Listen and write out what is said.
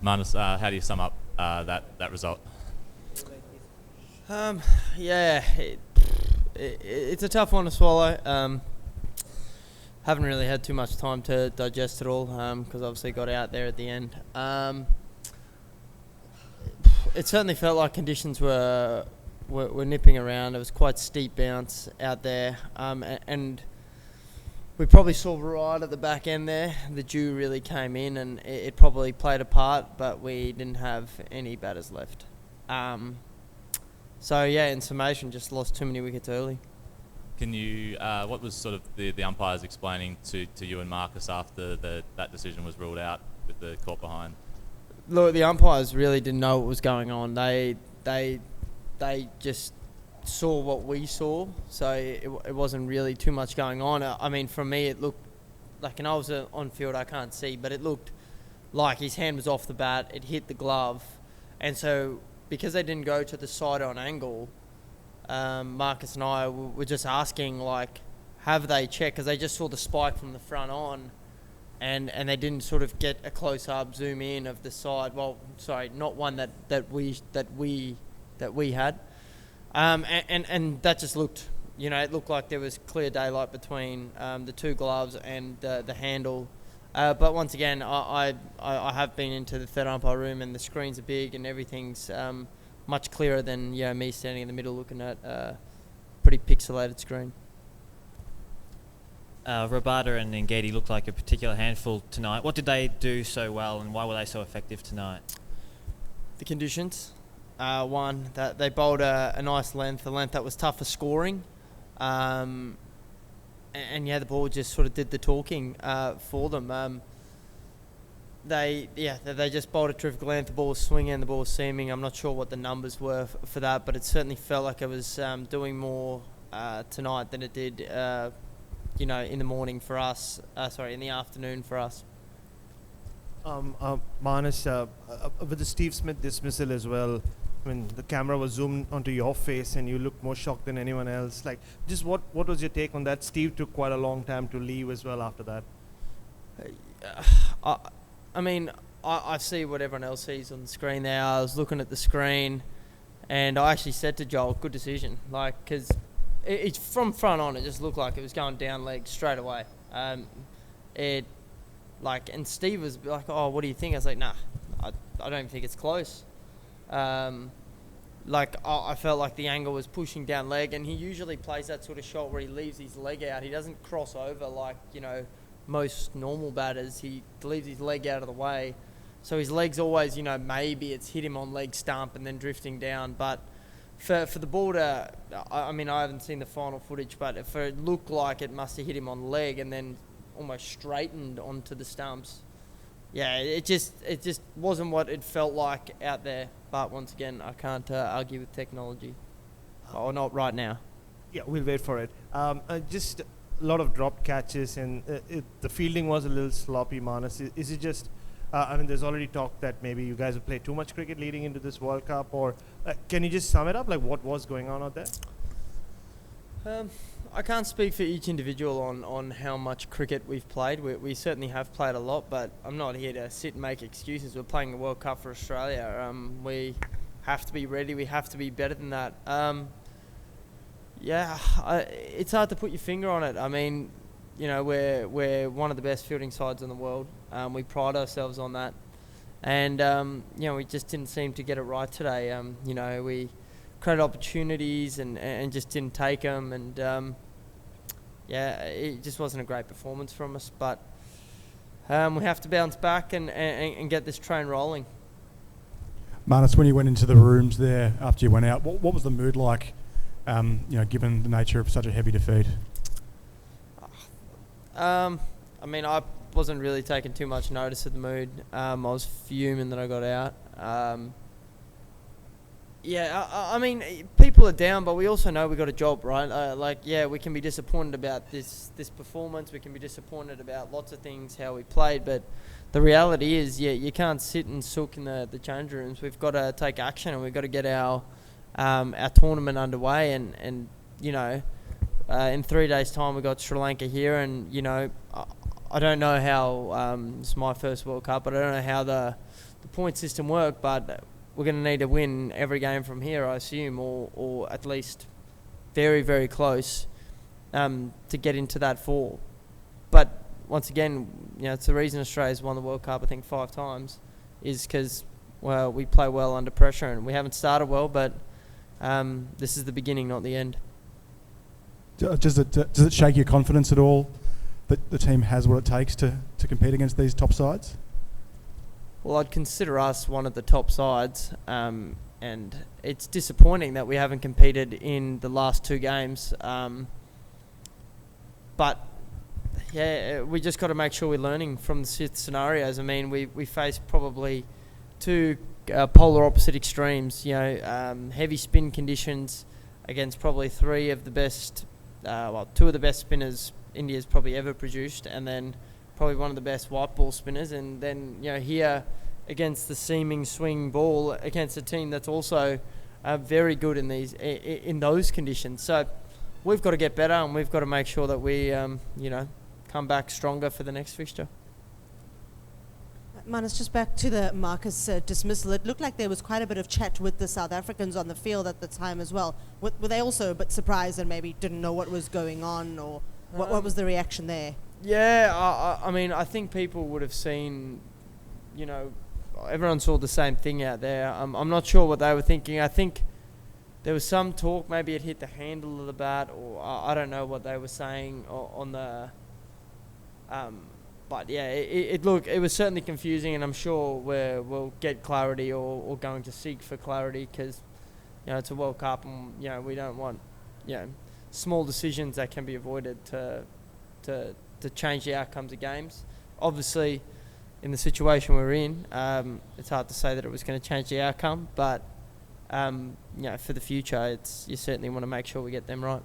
Marnus, how do you sum up that result? Yeah, it's a tough one to swallow. Haven't really had too much time to digest it all because obviously got out there at the end. It certainly felt like conditions were nipping around. It was quite steep bounce out there, and we probably saw right at the back end there. The dew really came in, and it probably played a part, but we didn't have any batters left. So yeah, in summation, just lost too many wickets early. Can you? What was sort of the umpires explaining to you and Marcus after that decision was ruled out with the caught behind? Look, the umpires really didn't know what was going on. They just saw what we saw, so it wasn't really too much going on. I mean, for me, it looked like, and I was on field, I can't see, but it looked like his hand was off the bat, it hit the glove, and so because they didn't go to the side on angle, Marcus and I were just asking, like, have they checked? Because they just saw the spike from the front on, and they didn't sort of get a close-up zoom in of the side. Well, sorry, not one that we had, and that just looked, it looked like there was clear daylight between the two gloves and the handle. But once again, I have been into the third umpire room, and the screens are big and everything's much clearer than me standing in the middle looking at a pretty pixelated screen. Rabada and Ngedi looked like a particular handful tonight. What did they do so well, and why were they so effective tonight? The conditions. One, that they bowled a nice length, a length that was tough for scoring. And the ball just sort of did the talking for them. They just bowled a terrific length. The ball was swinging, the ball was seaming. I'm not sure what the numbers were for that, but it certainly felt like it was doing more tonight than it did, in the morning for us. In the afternoon for us. Marnus, with the Steve Smith dismissal as well, I mean, the camera was zoomed onto your face and you looked more shocked than anyone else. Like, just what was your take on that? Steve took quite a long time to leave as well after that. I see what everyone else sees on the screen there. I was looking at the screen and I actually said to Joel, good decision. Like, because it's from front on, it just looked like it was going down leg straight away. And Steve was like, oh, what do you think? I was like, nah, I don't even think it's close. I felt like the angle was pushing down leg, and he usually plays that sort of shot where he leaves his leg out. He doesn't cross over like, most normal batters. He leaves his leg out of the way. So his leg's always, maybe it's hit him on leg stump and then drifting down. But for the ball to, I haven't seen the final footage, but for it looked like it must have hit him on leg and then almost straightened onto the stumps. Yeah, it just wasn't what it felt like out there. But once again, I can't argue with technology, or not right now. Yeah, we'll wait for it. Just a lot of dropped catches, and the fielding was a little sloppy, Marnus. Is it just, there's already talk that maybe you guys have played too much cricket leading into this World Cup, or can you just sum it up? Like, what was going on out there? I can't speak for each individual on how much cricket we've played. We certainly have played a lot, but I'm not here to sit and make excuses. We're playing the World Cup for Australia. We have to be ready. We have to be better than that. It's hard to put your finger on it. I mean, we're one of the best fielding sides in the world. We pride ourselves on that. And, we just didn't seem to get it right today. We created opportunities and just didn't take them. And, it just wasn't a great performance from us. But we have to bounce back and get this train rolling. Marnus, when you went into the rooms there after you went out, what was the mood like, given the nature of such a heavy defeat? I wasn't really taking too much notice of the mood. I was fuming that I got out. People are down, but we also know we got a job, right? We can be disappointed about this performance. We can be disappointed about lots of things, how we played, but the reality is, you can't sit and sook in the change rooms. We've got to take action, and we've got to get our tournament underway. And in 3 days' time, we got Sri Lanka here, and I don't know how it's my first World Cup, but I don't know how the point system work, but we're going to need to win every game from here, I assume, or at least very, very close to get into that 4. But once again, it's the reason Australia's won the World Cup, I think, 5 times, is because, well, we play well under pressure, and we haven't started well, but this is the beginning, not the end. Does it shake your confidence at all that the team has what it takes to compete against these top sides? Well, I'd consider us one of the top sides, and it's disappointing that we haven't competed in the last 2 games. But yeah, we just got to make sure we're learning from the scenarios. I mean, we face probably 2 polar opposite extremes. Heavy spin conditions against probably 3 of the best, 2 of the best spinners India's probably ever produced, and then probably one of the best white ball spinners, and then here against the seaming swing ball against a team that's also very good in those conditions. So we've got to get better, and we've got to make sure that we come back stronger for the next fixture. Marnus, just back to the Marcus dismissal. It looked like there was quite a bit of chat with the South Africans on the field at the time as well. Were they also a bit surprised and maybe didn't know what was going on, or what was the reaction there? Yeah, I mean, I think people would have seen, everyone saw the same thing out there. I'm not sure what they were thinking. I think there was some talk, maybe it hit the handle of the bat, or I don't know what they were saying on the... But yeah, it was certainly confusing, and I'm sure we'll get clarity or going to seek for clarity, because it's a World Cup, and we don't want small decisions that can be avoided to change the outcomes of games. Obviously, in the situation we're in, it's hard to say that it was going to change the outcome, but for the future, you certainly want to make sure we get them right.